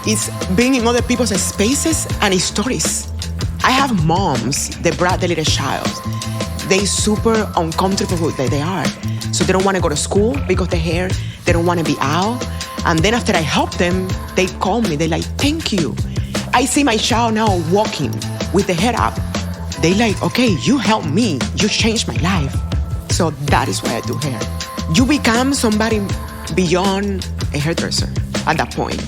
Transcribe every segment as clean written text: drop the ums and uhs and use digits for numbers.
It's being in other people's spaces and stories. I have moms that brought their little child. They super uncomfortable with who they are. So they don't want to go to school because their hair, they don't want to be out. And then after I help them, they call me. They're like, thank you. I see my child now walking with the hair up. They like, okay, you helped me. You changed my life. So that is why I do hair. You become somebody beyond a hairdresser at that point.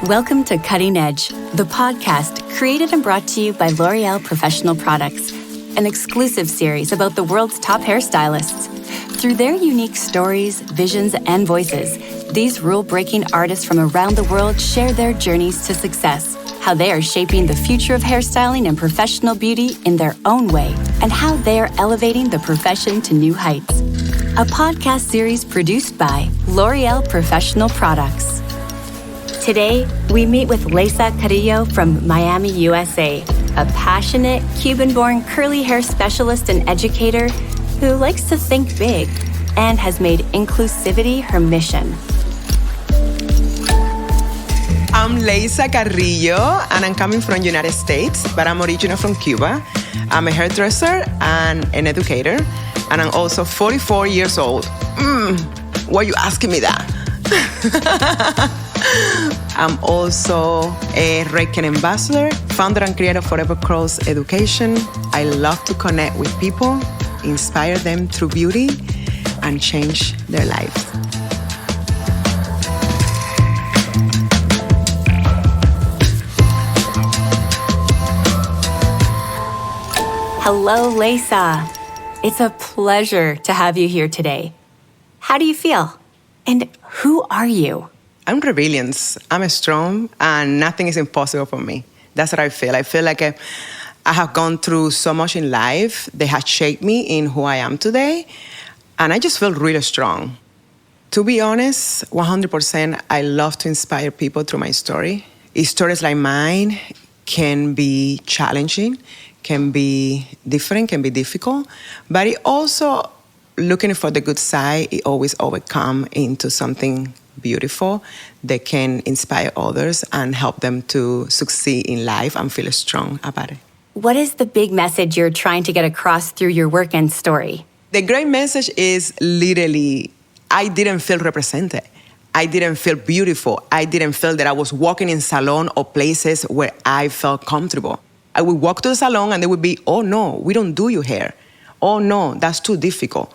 Welcome to Cutting Edge, the podcast created and brought to you by L'Oreal Professional Products, an exclusive series about the world's top hairstylists. Through their unique stories, visions, and voices, these rule-breaking artists from around the world share their journeys to success, how they are shaping the future of hairstyling and professional beauty in their own way, and how they are elevating the profession to new heights. A podcast series produced by L'Oreal Professional Products. Today, we meet with Leysa Carrillo from Miami, USA, a passionate, Cuban-born curly hair specialist and educator who likes to think big and has made inclusivity her mission. I'm Leysa Carrillo, and I'm coming from the United States, but I'm originally from Cuba. I'm a hairdresser and an educator, and I'm also 44 years old. Why are you asking me that? I'm also a Redken Ambassador, founder and creator of Forever Cross Education. I love to connect with people, inspire them through beauty, and change their lives. Hello, Leysa. It's a pleasure to have you here today. How do you feel? And who are you? I'm rebellious. I'm strong, and nothing is impossible for me. That's what I feel. I feel like I have gone through so much in life that has shaped me in who I am today, and I just feel really strong. To be honest, 100%, I love to inspire people through my story. Stories like mine can be challenging, can be different, can be difficult, but it also, looking for the good side, it always overcomes into something beautiful that can inspire others and help them to succeed in life and feel strong about it. What is the big message you're trying to get across through your work and story? The great message is literally, I didn't feel represented. I didn't feel beautiful. I didn't feel that I was walking in salon or places where I felt comfortable. I would walk to the salon and they would be, oh no, we don't do your hair. Oh no, that's too difficult.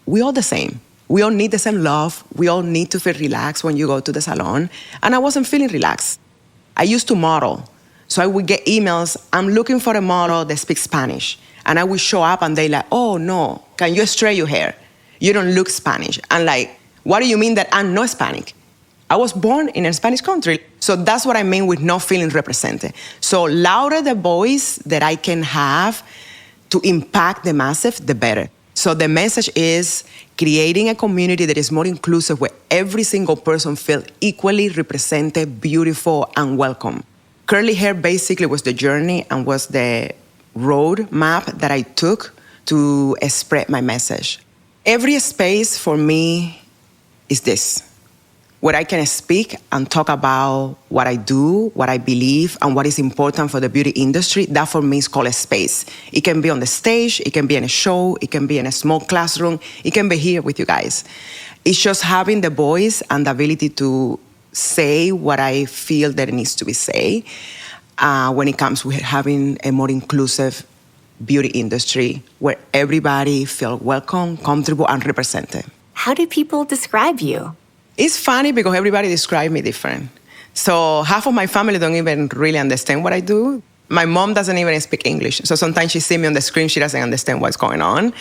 We're all the same. We all need the same love. We all need to feel relaxed when you go to the salon. And I wasn't feeling relaxed. I used to model. So I would get emails, I'm looking for a model that speaks Spanish. And I would show up and they're like, oh no, can you straighten your hair? You don't look Spanish. I'm like, what do you mean that I'm not Hispanic? I was born in a Spanish country. So that's what I mean with not feeling represented. So louder the voice that I can have to impact the masses, the better. So the message is creating a community that is more inclusive, where every single person feels equally represented, beautiful, and welcome. Curly hair basically was the journey and was the road map that I took to spread my message. Every space for me is this, where I can speak and talk about what I do, what I believe, and what is important for the beauty industry. That for me is called a space. It can be on the stage, it can be in a show, it can be in a small classroom, it can be here with you guys. It's just having the voice and the ability to say what I feel that it needs to be said when it comes with having a more inclusive beauty industry where everybody feels welcome, comfortable, and represented. How do people describe you? It's funny because everybody describes me different. So half of my family don't even really understand what I do. My mom doesn't even speak English. So sometimes she sees me on the screen, she doesn't understand what's going on.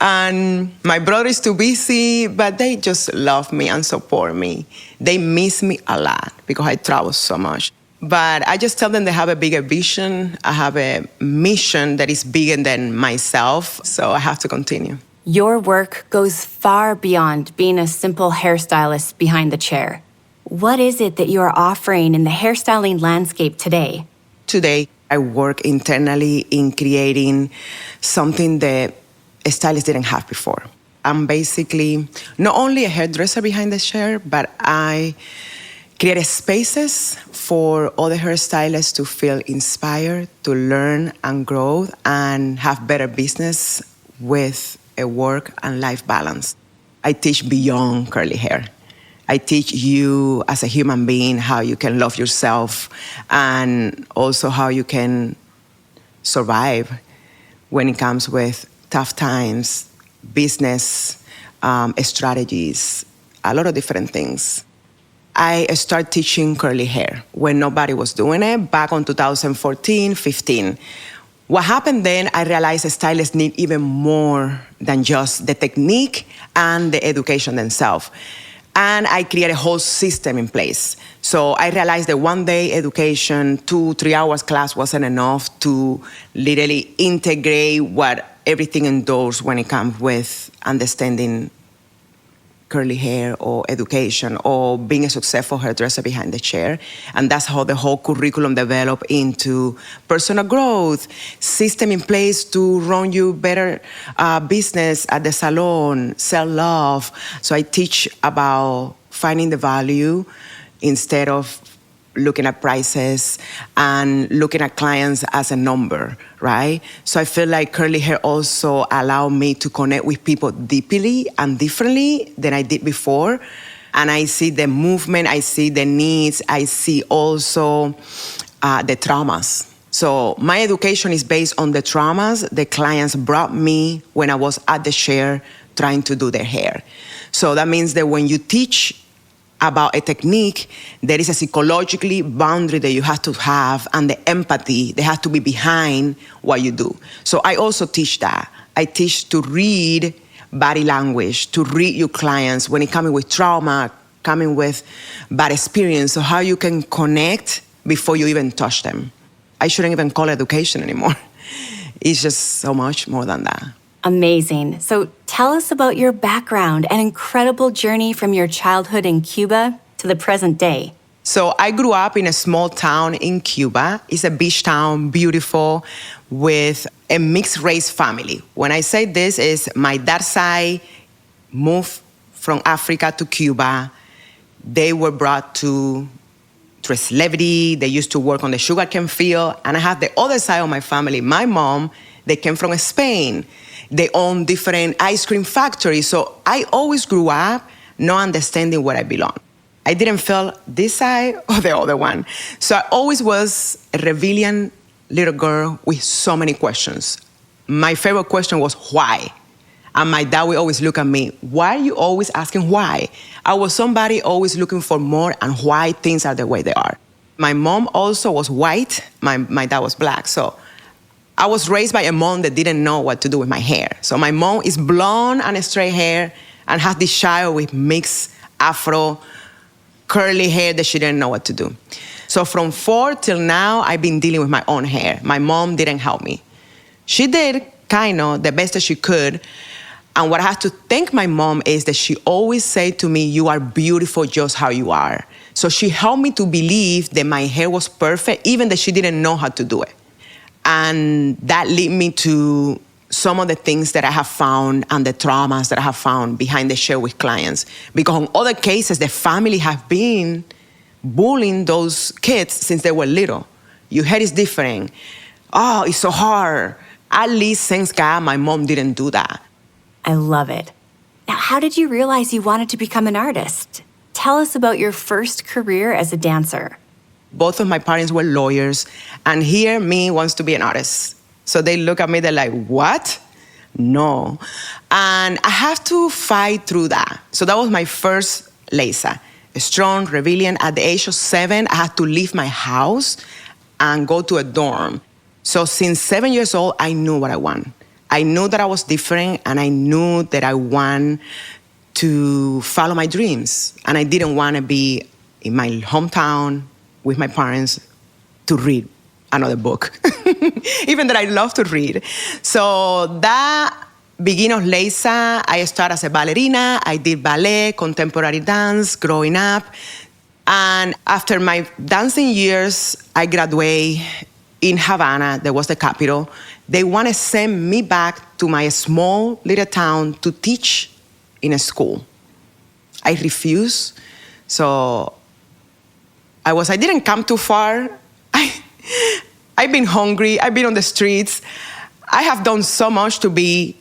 And my brother is too busy, but they just love me and support me. They miss me a lot because I travel so much. But I just tell them they have a bigger vision. I have a mission that is bigger than myself. So I have to continue. Your work goes far beyond being a simple hairstylist behind the chair. What is it that you are offering in the hairstyling landscape today? Today, I work internally in creating something that stylists didn't have before. I'm basically not only a hairdresser behind the chair, but I create spaces for other hairstylists to feel inspired, to learn and grow, and have better business with a work and life balance. I teach beyond curly hair. I teach you as a human being how you can love yourself and also how you can survive when it comes with tough times, business strategies, a lot of different things. I started teaching curly hair when nobody was doing it back on 2014, 15. What happened then, I realized stylists need even more than just the technique and the education themselves. And I created a whole system in place. So I realized that one day education, 2-3 hours class wasn't enough to literally integrate what everything endorsed when it comes with understanding curly hair or education or being a successful hairdresser behind the chair. And that's how the whole curriculum developed into personal growth, system in place to run you better business at the salon, self-love. So I teach about finding the value instead of looking at prices and looking at clients as a number, right? So I feel like curly hair also allowed me to connect with people deeply and differently than I did before. And I see the movement, I see the needs, I see also the traumas. So my education is based on the traumas the clients brought me when I was at the chair trying to do their hair. So that means that when you teach about a technique, there is a psychologically boundary that you have to have and the empathy that has to be behind what you do. So I also teach that. I teach to read body language, to read your clients when it coming with trauma, coming with bad experience, so how you can connect before you even touch them. I shouldn't even call it education anymore. It's just so much more than that. Amazing. So tell us about your background and incredible journey from your childhood in Cuba to the present day. So I grew up in a small town in Cuba. It's a beach town, beautiful, with a mixed race family. When I say this is my dad's side moved from Africa to Cuba. They were brought to slavery. They used to work on the sugarcane field. And I have the other side of my family. My mom, they came from Spain. They own different ice cream factories. So I always grew up not understanding where I belong. I didn't feel this side or the other one. So I always was a rebellion little girl with so many questions. My favorite question was why? And my dad would always look at me, why are you always asking why? I was somebody always looking for more and why things are the way they are. My mom also was white. My dad was black. So I was raised by a mom that didn't know what to do with my hair. So my mom is blonde and straight hair and has this child with mixed afro, curly hair that she didn't know what to do. So from 4 till now, I've been dealing with my own hair. My mom didn't help me. She did kind of the best that she could. And what I have to thank my mom is that she always said to me, you are beautiful just how you are. So she helped me to believe that my hair was perfect, even that she didn't know how to do it. And that led me to some of the things that I have found and the traumas that I have found behind the chair with clients. Because in other cases, the family have been bullying those kids since they were little. Your hair is different. Oh, it's so hard. At least, thanks God, my mom didn't do that. I love it. Now, how did you realize you wanted to become an artist? Tell us about your first career as a dancer. Both of my parents were lawyers, and here me wants to be an artist. So they look at me, they're like, what? No. And I have to fight through that. So that was my first Leysa, a strong rebellion. At the age of 7, I had to leave my house and go to a dorm. So since 7 years old, I knew what I want. I knew that I was different, and I knew that I want to follow my dreams. And I didn't want to be in my hometown with my parents to read another book, even that I love to read. So that beginning of Leysa, I started as a ballerina. I did ballet, contemporary dance, growing up. And after my dancing years, I graduated in Havana, that was the capital. They want to send me back to my small little town to teach in a school. I refused. So I didn't come too far. I've been hungry. I've been on the streets. I have done so much to be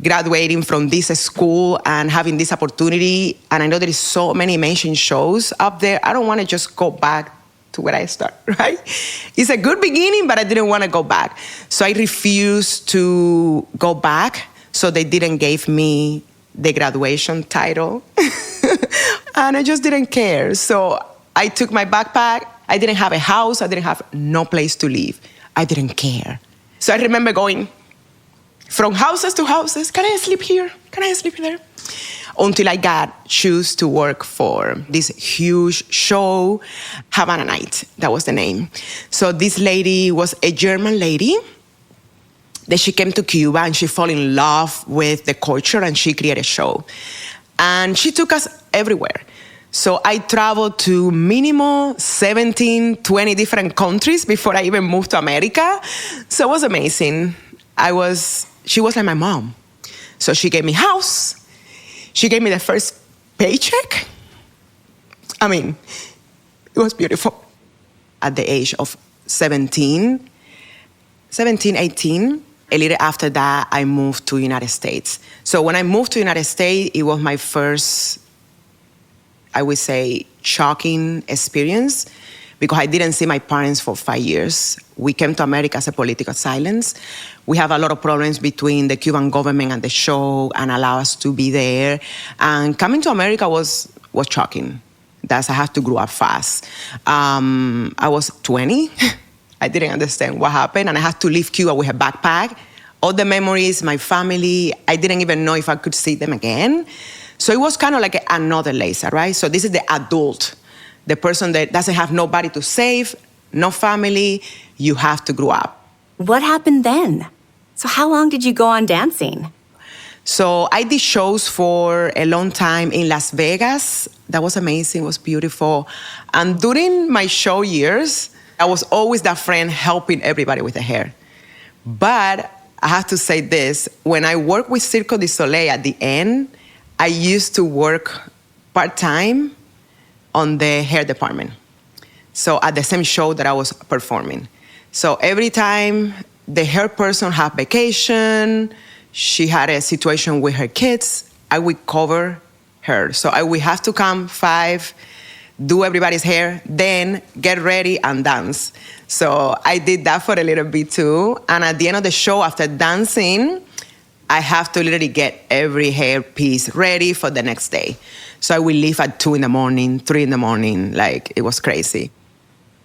graduating from this school and having this opportunity. And I know there is so many amazing shows up there. I don't want to just go back to where I start, right? It's a good beginning, but I didn't want to go back. So I refused to go back. So they didn't give me the graduation title. And I just didn't care. So I took my backpack. I didn't have a house. I didn't have no place to live. I didn't care. So I remember going from houses to houses. Can I sleep here? Can I sleep there? Until I got choose to work for this huge show, Havana Night. That was the name. So this lady was a German lady. Then she came to Cuba and she fell in love with the culture and she created a show. And she took us everywhere. So I traveled to minimum 17, 20 different countries before I even moved to America. So it was amazing. She was like my mom. So she gave me house. She gave me the first paycheck. I mean, it was beautiful. At the age of 18, a little after that, I moved to the United States. So when I moved to the United States, it was my first, I would say, shocking experience because I didn't see my parents for 5 years. We came to America as a political silence. We have a lot of problems between the Cuban government and the show and allow us to be there. And coming to America was shocking. I had to grow up fast. I was 20. I didn't understand what happened, and I had to leave Cuba with a backpack. All the memories, my family, I didn't even know if I could see them again. So it was kind of like another Leysa, right? So this is the adult, the person that doesn't have nobody to save, no family. You have to grow up. What happened then? So how long did you go on dancing? So I did shows for a long time in Las Vegas. That was amazing, it was beautiful. And during my show years, I was always that friend helping everybody with the hair. But I have to say this, when I worked with Cirque du Soleil at the end, I used to work part-time on the hair department. So at the same show that I was performing. So every time the hair person had vacation, she had a situation with her kids, I would cover her. So I would have to come 5, do everybody's hair, then get ready and dance. So I did that for a little bit too. And at the end of the show, after dancing, I have to literally get every hair piece ready for the next day. So I will leave at 2 in the morning, 3 in the morning, like it was crazy.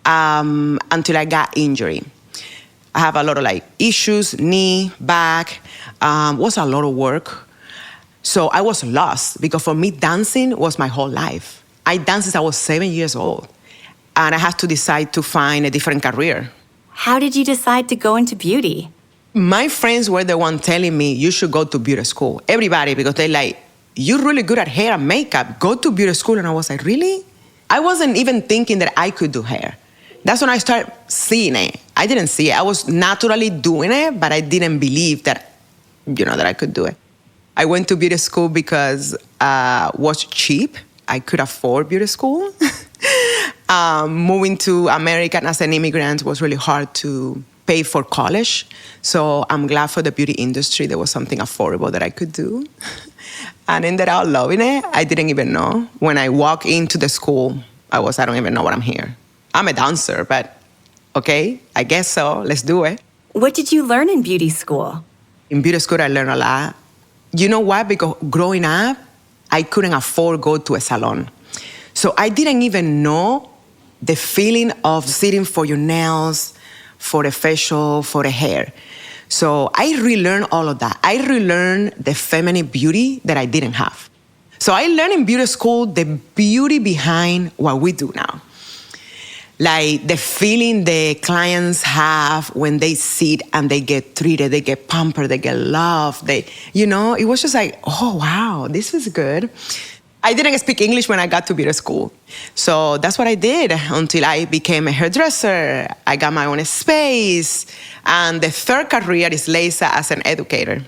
Until I got injury. I have a lot of issues, knee, back, was a lot of work. So I was lost because for me, dancing was my whole life. I danced since I was 7 years old. And I had to decide to find a different career. How did you decide to go into beauty? My friends were the one telling me, you should go to beauty school. Everybody, because they're like, you're really good at hair and makeup. Go to beauty school. And I was like, really? I wasn't even thinking that I could do hair. That's when I started seeing it. I didn't see it. I was naturally doing it, but I didn't believe that, that I could do it. I went to beauty school because it was cheap. I could afford beauty school. Moving to America as an immigrant was really hard to pay for college. So I'm glad for the beauty industry there was something affordable that I could do. And ended up loving it. I didn't even know. When I walked into the school, I don't even know what I'm here. I'm a dancer, but okay, I guess so. Let's do it. What did you learn in beauty school? In beauty school, I learned a lot. You know why? Because growing up, I couldn't afford to go to a salon. So I didn't even know the feeling of sitting for your nails, for a facial, for a hair. So I relearned all of that. I relearned the feminine beauty that I didn't have. So I learned in beauty school the beauty behind what we do now. Like the feeling the clients have when they sit and they get treated, they get pampered, they get loved. It was just like, oh, wow, this is good. I didn't speak English when I got to beauty school. So that's what I did until I became a hairdresser. I got my own space. And the third career is Leysa as an educator.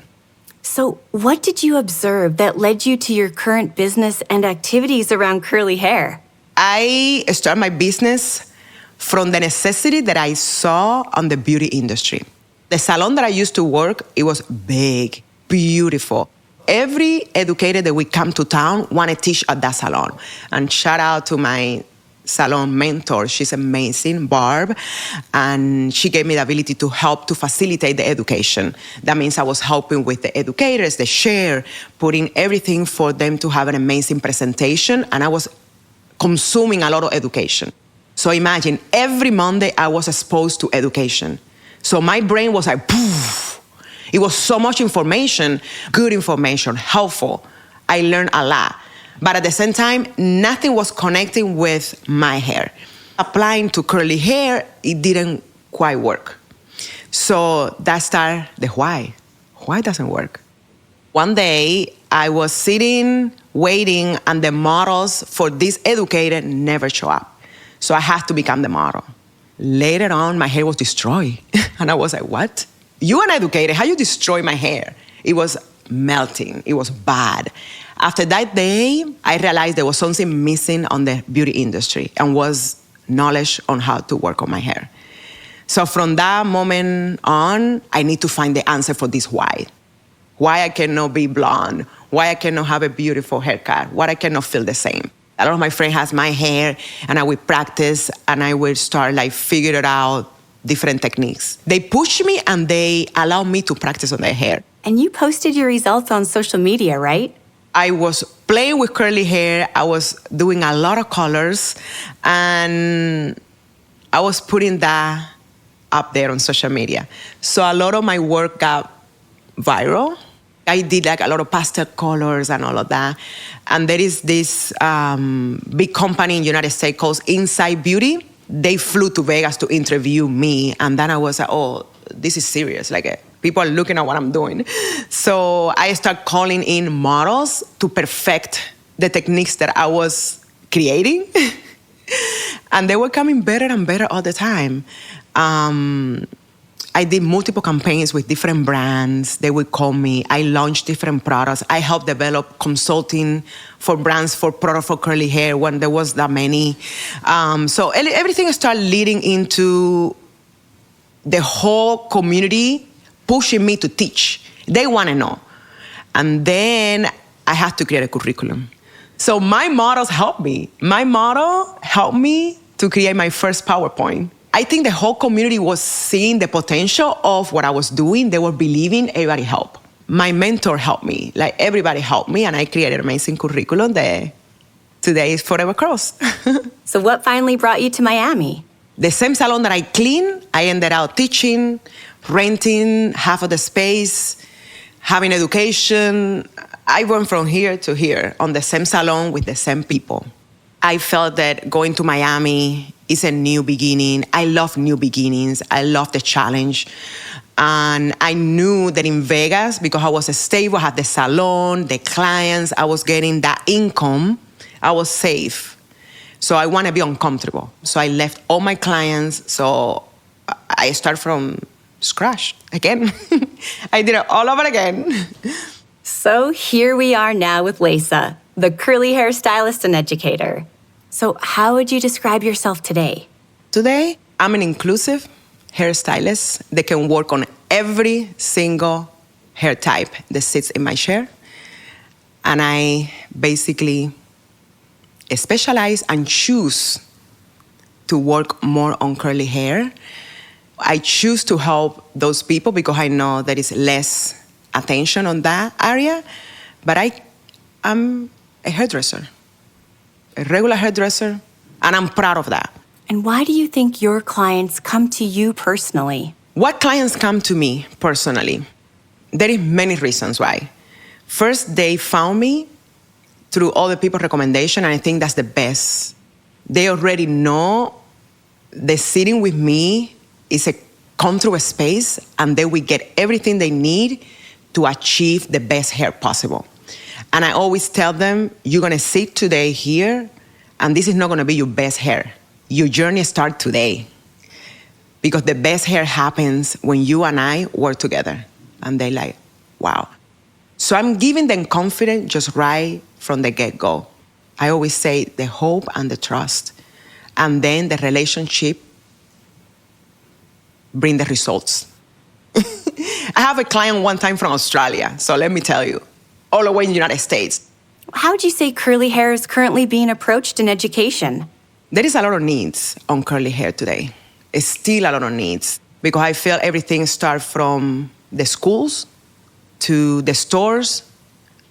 So, what did you observe that led you to your current business and activities around curly hair? I started my business from the necessity that I saw on the beauty industry. The salon that I used to work, it was big, beautiful. Every educator that would come to town want to teach at that salon. And shout out to my salon mentor. She's amazing, Barb. And she gave me the ability to help to facilitate the education. That means I was helping with the educators, the share, putting everything for them to have an amazing presentation. And I was consuming a lot of education. So imagine, every Monday I was exposed to education. So my brain was like, poof. It was so much information, good information, helpful. I learned a lot. But at the same time, nothing was connecting with my hair. Applying to curly hair, it didn't quite work. So that started the why. Why doesn't work? One day, I was sitting, waiting, and the models for this educator never show up. So I had to become the model. Later on, my hair was destroyed. And I was like, what? You an educator, how you destroy my hair? It was melting, it was bad. After that day, I realized there was something missing on the beauty industry and was knowledge on how to work on my hair. So from that moment on, I need to find the answer for this why. Why I cannot be blonde, why I cannot have a beautiful haircut, why I cannot feel the same. A lot of my friends has my hair, and I would practice, and I would start figure it out, different techniques. They push me, and they allow me to practice on their hair. And you posted your results on social media, right? I was playing with curly hair. I was doing a lot of colors, and I was putting that up there on social media. So a lot of my work got viral. I did a lot of pastel colors and all of that. And there is this big company in the United States called Inside Beauty. They flew to Vegas to interview me. And then I was like, oh, this is serious. People are looking at what I'm doing. So I started calling in models to perfect the techniques that I was creating. And they were coming better and better all the time. I did multiple campaigns with different brands. They would call me. I launched different products. I helped develop consulting for brands for product for curly hair when there was that many. So everything started leading into the whole community pushing me to teach. They want to know. And then I had to create a curriculum. So my models helped me. My model helped me to create my first PowerPoint. I think the whole community was seeing the potential of what I was doing. They were believing, everybody helped. My mentor helped me. Everybody helped me, and I created an amazing curriculum that today is Forever Curls. So what finally brought you to Miami? The same salon that I cleaned, I ended up teaching, renting half of the space, having education. I went from here to here on the same salon with the same people. I felt that going to Miami is a new beginning. I love new beginnings. I love the challenge. And I knew that in Vegas, because I was stable, I had the salon, the clients, I was getting that income, I was safe. So I want to be uncomfortable. So I left all my clients. So I started from scratch again. I did it all over again. So here we are now with Leysa, the curly hair stylist and educator. So how would you describe yourself today? Today, I'm an inclusive hairstylist that can work on every single hair type that sits in my chair. And I basically specialize and choose to work more on curly hair. I choose to help those people because I know there is less attention on that area. But I'm a hairdresser, a regular hairdresser, and I'm proud of that. And why do you think your clients come to you personally? What clients come to me personally? There is many reasons why. First, they found me through other people's recommendation, and I think that's the best. They already know that sitting with me is a comfortable space, and they will get everything they need to achieve the best hair possible. And I always tell them, you're gonna sit today here, and this is not gonna be your best hair. Your journey starts today. Because the best hair happens when you and I work together. And they're like, wow. So I'm giving them confidence just right from the get-go. I always say the hope and the trust. And then the relationship bring the results. I have a client one time from Australia, so let me tell you, all the way in the United States. How would you say curly hair is currently being approached in education? There is a lot of needs on curly hair today. It's still a lot of needs because I feel everything starts from the schools to the stores,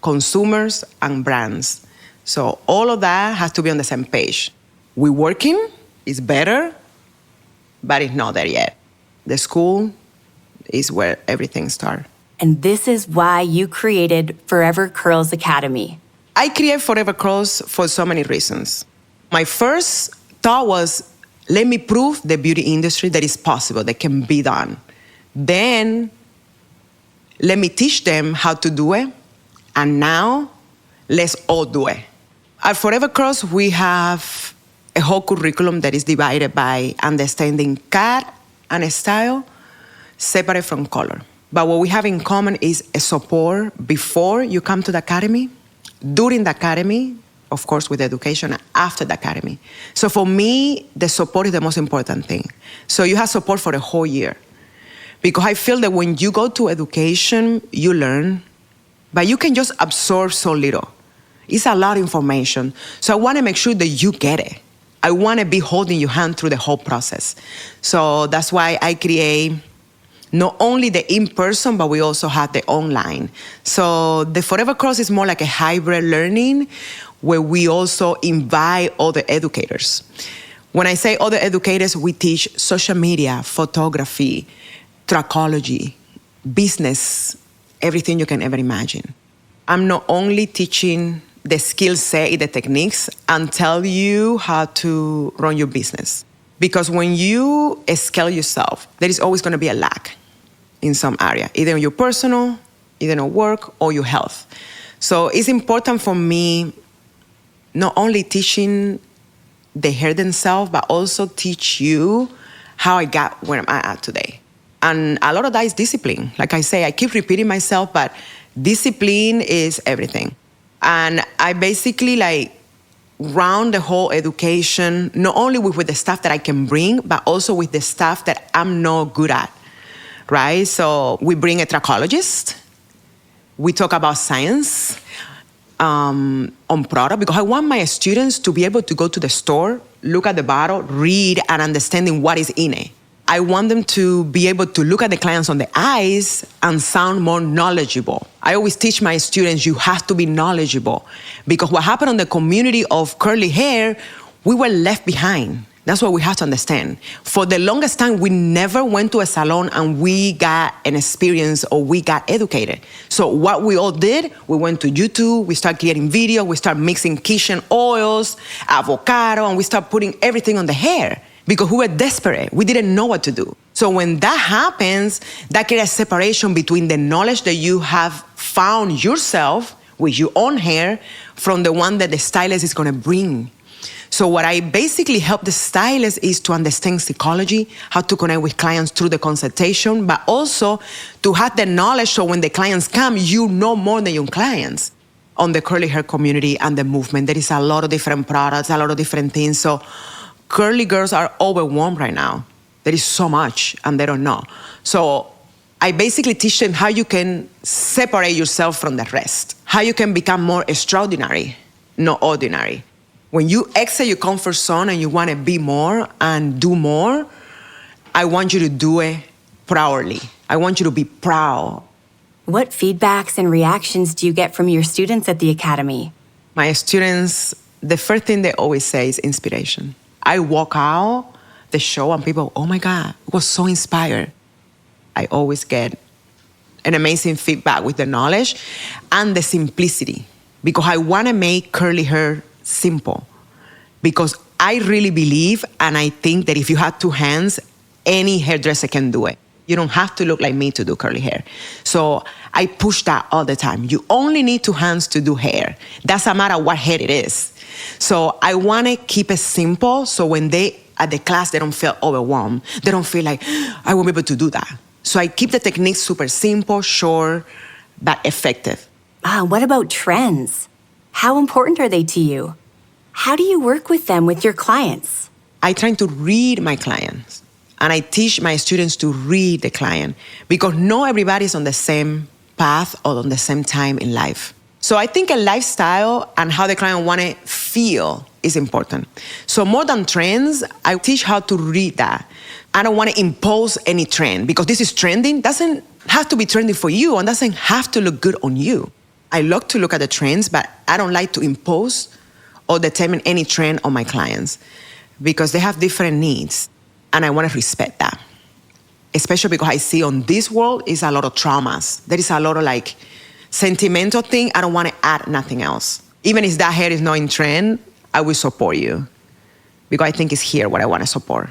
consumers, and brands. So all of that has to be on the same page. We're working, it's better, but it's not there yet. The school is where everything starts. And this is why you created Forever Curls Academy. I created Forever Curls for so many reasons. My first thought was, let me prove the beauty industry that it's possible, that can be done. Then, let me teach them how to do it. And now, let's all do it. At Forever Curls, we have a whole curriculum that is divided by understanding cut and style, separate from color. But what we have in common is a support before you come to the academy, during the academy, of course, with education, after the academy. So for me, the support is the most important thing. So you have support for a whole year. Because I feel that when you go to education, you learn, but you can just absorb so little. It's a lot of information. So I want to make sure that you get it. I want to be holding your hand through the whole process. So that's why I create not only the in-person, but we also have the online. So the Forever Curls is more like a hybrid learning where we also invite other educators. When I say other educators, we teach social media, photography, trichology, business, everything you can ever imagine. I'm not only teaching the skill set, the techniques, and tell you how to run your business. Because when you scale yourself, there is always going to be a lack in some area, either in your personal, either in work, or your health. So it's important for me not only teaching the hair themselves, but also teach you how I got where I'm at today. And a lot of that is discipline. Like I say, I keep repeating myself, but discipline is everything. And I basically round the whole education, not only with the stuff that I can bring, but also with the stuff that I'm not good at, right? So we bring a trichologist. We talk about science on product, because I want my students to be able to go to the store, look at the bottle, read, and understanding what is in it. I want them to be able to look at the clients on the eyes and sound more knowledgeable. I always teach my students, you have to be knowledgeable, because what happened in the community of curly hair, we were left behind. That's what we have to understand. For the longest time, we never went to a salon and we got an experience or we got educated. So what we all did, we went to YouTube, we started creating video, we started mixing kitchen oils, avocado, and we started putting everything on the hair because we were desperate. We didn't know what to do. So when that happens, that creates a separation between the knowledge that you have found yourself with your own hair from the one that the stylist is gonna bring. So what I basically help the stylist is to understand psychology, how to connect with clients through the consultation, but also to have the knowledge so when the clients come, you know more than your clients on the curly hair community and the movement. There is a lot of different products, a lot of different things. So curly girls are overwhelmed right now. There is so much and they don't know. So I basically teach them how you can separate yourself from the rest, how you can become more extraordinary, not ordinary. When you exit your comfort zone and you want to be more and do more, I want you to do it proudly. I want you to be proud. What feedbacks and reactions do you get from your students at the Academy? My students, the first thing they always say is inspiration. I walk out the show and people, oh my God, I was so inspired. I always get an amazing feedback with the knowledge and the simplicity, because I want to make curly hair simple, because I really believe and I think that if you have two hands, any hairdresser can do it. You don't have to look like me to do curly hair. So I push that all the time. You only need two hands to do hair. Doesn't matter what hair it is. So I want to keep it simple so when they at the class, they don't feel overwhelmed. They don't feel like, I won't be able to do that. So I keep the techniques super simple, short, but effective. What about trends? How important are they to you? How do you work with them with your clients? I try to read my clients, and I teach my students to read the client because not everybody's on the same path or on the same time in life. So I think a lifestyle and how the client want to feel is important. So more than trends, I teach how to read that. I don't want to impose any trend because this is trending. Doesn't have to be trending for you and doesn't have to look good on you. I love to look at the trends, but I don't like to impose or determine any trend on my clients because they have different needs, and I want to respect that. Especially because I see on this world is a lot of traumas. There is a lot of like sentimental thing. I don't want to add nothing else. Even if that hair is not in trend, I will support you because I think it's here what I want to support.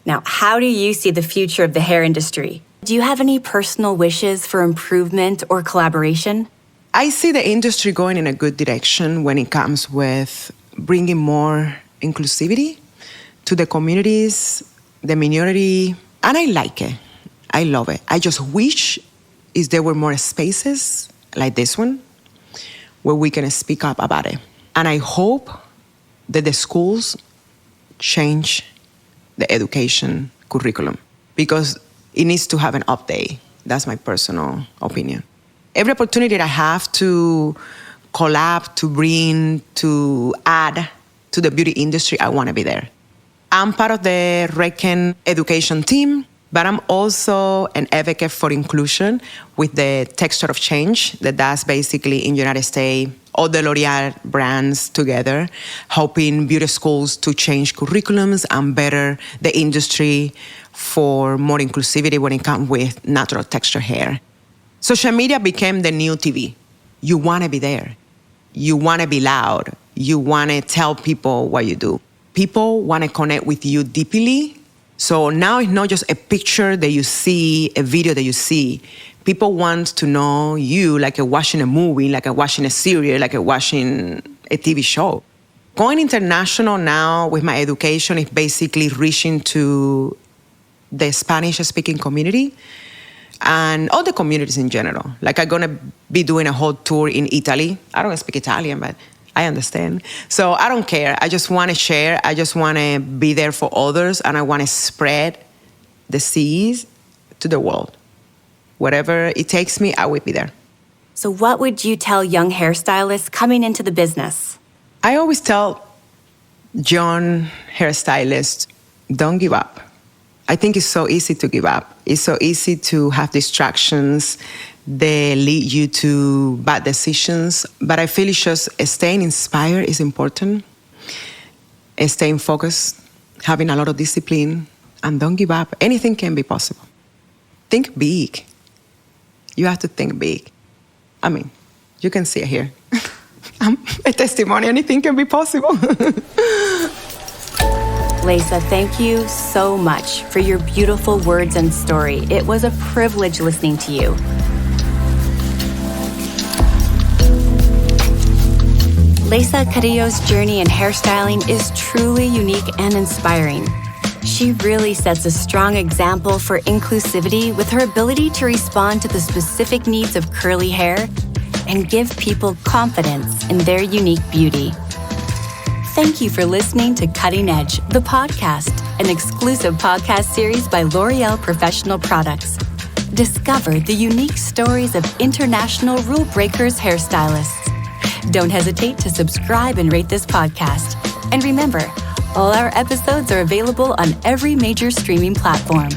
Now, how do you see the future of the hair industry? Do you have any personal wishes for improvement or collaboration? I see the industry going in a good direction when it comes with bringing more inclusivity to the communities, the minority, and I like it. I love it. I just wish is there were more spaces like this one where we can speak up about it. And I hope that the schools change the education curriculum because it needs to have an update. That's my personal opinion. Every opportunity that I have to collab, to bring, to add to the beauty industry, I want to be there. I'm part of the Redken education team, but I'm also an advocate for inclusion with the Texture of Change that does basically in the United States all the L'Oreal brands together, helping beauty schools to change curriculums and better the industry for more inclusivity when it comes with natural texture hair. Social media became the new TV. You want to be there. You want to be loud. You want to tell people what you do. People want to connect with you deeply. So now it's not just a picture that you see, a video that you see. People want to know you like watching a movie, like watching a series, like watching a TV show. Going international now with my education is basically reaching to the Spanish-speaking community and all the communities in general. Like I'm gonna be doing a whole tour in Italy. I don't speak Italian, but I understand. So I don't care. I just want to share. I just want to be there for others, and I want to spread the seeds to the world. Whatever it takes me, I will be there. So what would you tell young hairstylists coming into the business? I always tell young hairstylists, don't give up. I think it's so easy to give up. It's so easy to have distractions. They lead you to bad decisions. But I feel it's just staying inspired is important. Staying focused, having a lot of discipline, and don't give up. Anything can be possible. Think big. You have to think big. I mean, you can see it here. I'm a testimony. Anything can be possible. Leysa, thank you so much for your beautiful words and story. It was a privilege listening to you. Leysa Carrillo's journey in hairstyling is truly unique and inspiring. She really sets a strong example for inclusivity with her ability to respond to the specific needs of curly hair and give people confidence in their unique beauty. Thank you for listening to Cutting Edge, the podcast, an exclusive podcast series by L'Oreal Professional Products. Discover the unique stories of international rule breakers hairstylists. Don't hesitate to subscribe and rate this podcast. And remember, all our episodes are available on every major streaming platform.